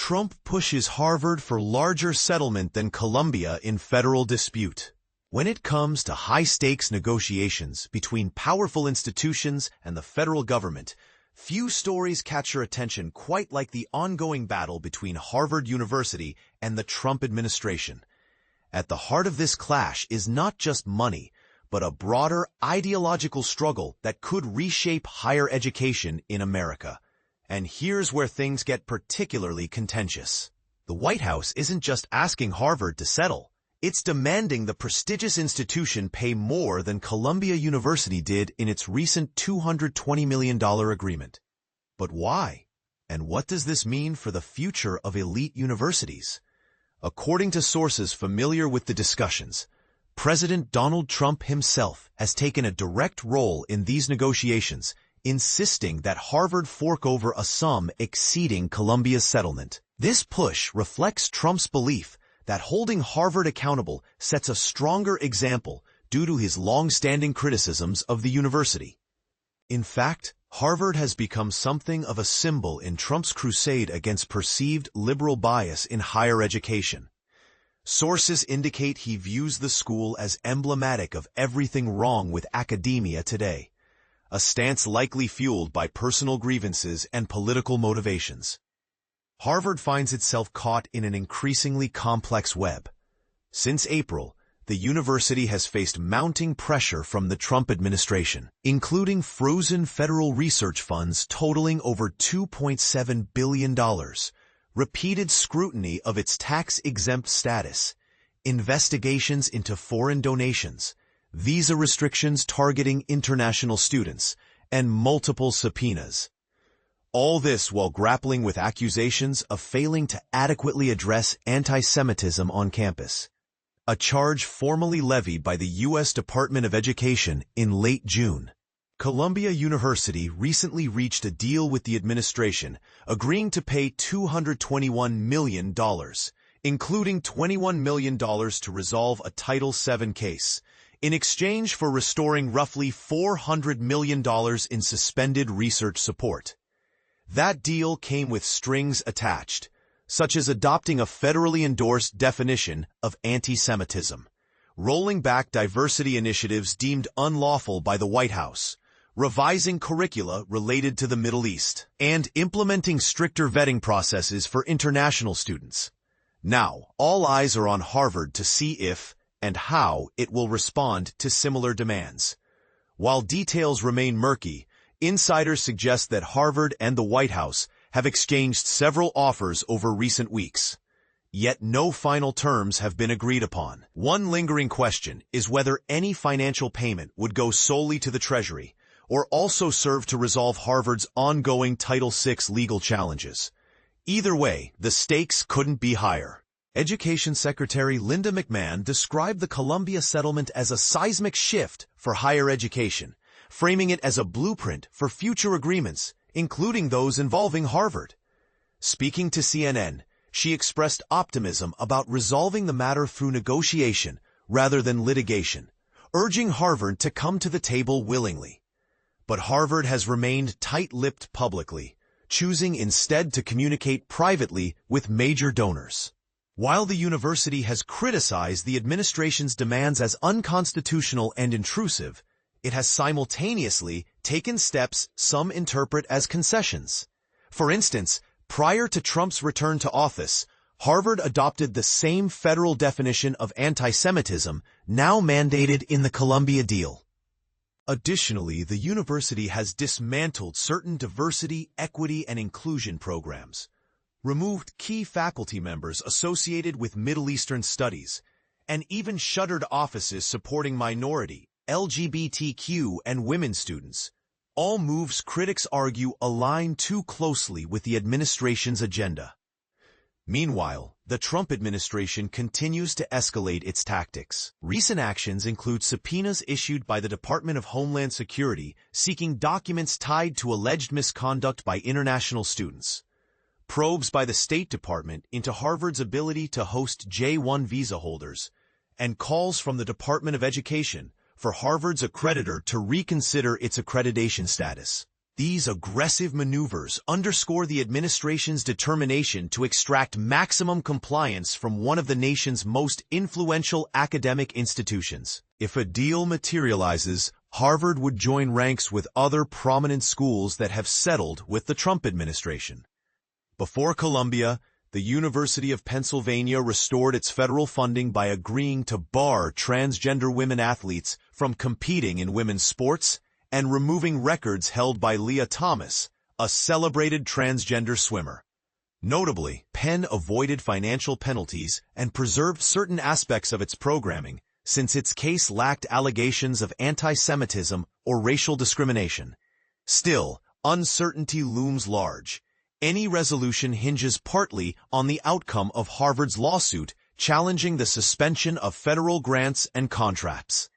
Trump pushes Harvard for larger settlement than Columbia in federal dispute. When it comes to high-stakes negotiations between powerful institutions and the federal government, few stories catch your attention quite like the ongoing battle between Harvard University and the Trump administration. At the heart of this clash is not just money, but a broader ideological struggle that could reshape higher education in America. And here's where things get particularly contentious. The White House isn't just asking Harvard to settle. It's demanding the prestigious institution pay more than Columbia University did in its recent $220 million agreement. But why? And what does this mean for the future of elite universities? According to sources familiar with the discussions, President Donald Trump himself has taken a direct role in these negotiations, insisting that Harvard fork over a sum exceeding Columbia's settlement. This push reflects Trump's belief that holding Harvard accountable sets a stronger example due to his long-standing criticisms of the university. In fact, Harvard has become something of a symbol in Trump's crusade against perceived liberal bias in higher education. Sources indicate he views the school as emblematic of everything wrong with academia today, a stance likely fueled by personal grievances and political motivations. Harvard finds itself caught in an increasingly complex web. Since April, the university has faced mounting pressure from the Trump administration, including frozen federal research funds totaling over $2.7 billion, repeated scrutiny of its tax-exempt status, investigations into foreign donations, visa restrictions targeting international students, and multiple subpoenas. All this while grappling with accusations of failing to adequately address anti-Semitism on campus, a charge formally levied by the U.S. Department of Education in late June. Columbia University recently reached a deal with the administration, agreeing to pay $221 million, including $21 million to resolve a Title VII case, in exchange for restoring roughly $400 million in suspended research support. That deal came with strings attached, such as adopting a federally endorsed definition of anti-Semitism, rolling back diversity initiatives deemed unlawful by the White House, revising curricula related to the Middle East, and implementing stricter vetting processes for international students. Now, all eyes are on Harvard to see if and how it will respond to similar demands. While details remain murky, insiders suggest that Harvard and the White House have exchanged several offers over recent weeks. Yet no final terms have been agreed upon. One lingering question is whether any financial payment would go solely to the Treasury or also serve to resolve Harvard's ongoing Title VI legal challenges. Either way, the stakes couldn't be higher. Education Secretary Linda McMahon described the Columbia settlement as a seismic shift for higher education, framing it as a blueprint for future agreements, including those involving Harvard. Speaking to CNN, she expressed optimism about resolving the matter through negotiation rather than litigation, urging Harvard to come to the table willingly. But Harvard has remained tight-lipped publicly, choosing instead to communicate privately with major donors. While the university has criticized the administration's demands as unconstitutional and intrusive, it has simultaneously taken steps some interpret as concessions. For instance, prior to Trump's return to office, Harvard adopted the same federal definition of anti-Semitism now mandated in the Columbia deal. Additionally, the university has dismantled certain diversity, equity, and inclusion programs, removed key faculty members associated with Middle Eastern studies, and even shuttered offices supporting minority, LGBTQ, and women students. All moves critics argue align too closely with the administration's agenda. Meanwhile, the Trump administration continues to escalate its tactics. Recent actions include subpoenas issued by the Department of Homeland Security seeking documents tied to alleged misconduct by international students, probes by the State Department into Harvard's ability to host J-1 visa holders, and calls from the Department of Education for Harvard's accreditor to reconsider its accreditation status. These aggressive maneuvers underscore the administration's determination to extract maximum compliance from one of the nation's most influential academic institutions. If a deal materializes, Harvard would join ranks with other prominent schools that have settled with the Trump administration. Before Columbia, the University of Pennsylvania restored its federal funding by agreeing to bar transgender women athletes from competing in women's sports and removing records held by Leah Thomas, a celebrated transgender swimmer. Notably, Penn avoided financial penalties and preserved certain aspects of its programming, since its case lacked allegations of anti-Semitism or racial discrimination. Still, uncertainty looms large. Any resolution hinges partly on the outcome of Harvard's lawsuit challenging the suspension of federal grants and contracts.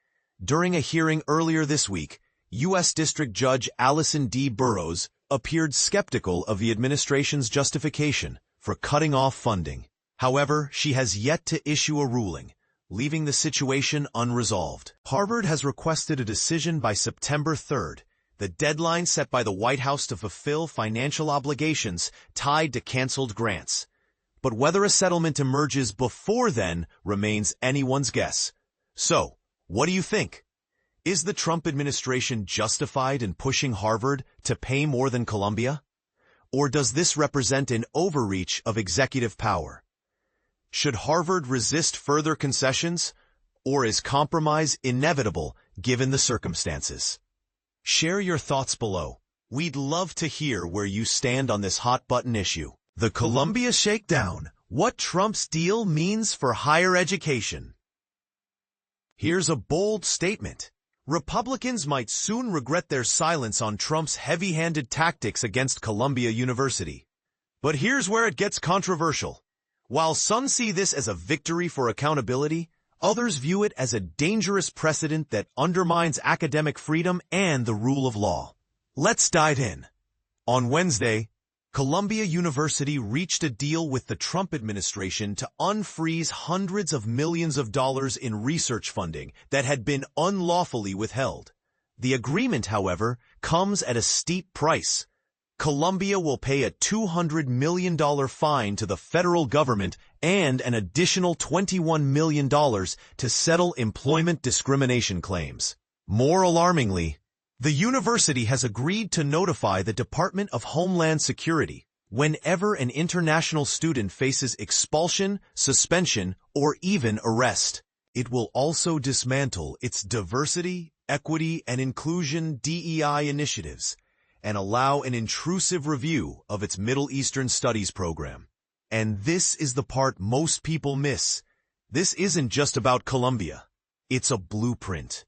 During a hearing earlier this week, U.S. District Judge Allison D. Burroughs appeared skeptical of the administration's justification for cutting off funding. However, she has yet to issue a ruling, leaving the situation unresolved. Harvard has requested a decision by September 3rd, the deadline set by the White House to fulfill financial obligations tied to canceled grants. But whether a settlement emerges before then remains anyone's guess. So, what do you think? Is the Trump administration justified in pushing Harvard to pay more than Columbia? Or does this represent an overreach of executive power? Should Harvard resist further concessions, or is compromise inevitable given the circumstances? Share your thoughts below. We'd love to hear where you stand on this hot-button issue. The Columbia Shakedown: What Trump's Deal Means for Higher Education. Here's a bold statement. Republicans might soon regret their silence on Trump's heavy-handed tactics against Columbia University. But here's where it gets controversial. While some see this as a victory for accountability, others view it as a dangerous precedent that undermines academic freedom and the rule of law. Let's dive in. On Wednesday, Columbia University reached a deal with the Trump administration to unfreeze hundreds of millions of dollars in research funding that had been unlawfully withheld. The agreement, however, comes at a steep price. Columbia will pay a $200 million fine to the federal government and an additional $21 million to settle employment discrimination claims. More alarmingly, the university has agreed to notify the Department of Homeland Security whenever an international student faces expulsion, suspension, or even arrest. It will also dismantle its diversity, equity, and inclusion (DEI) initiatives and allow an intrusive review of its Middle Eastern Studies program. And this is the part most people miss. This isn't just about Columbia. It's a blueprint.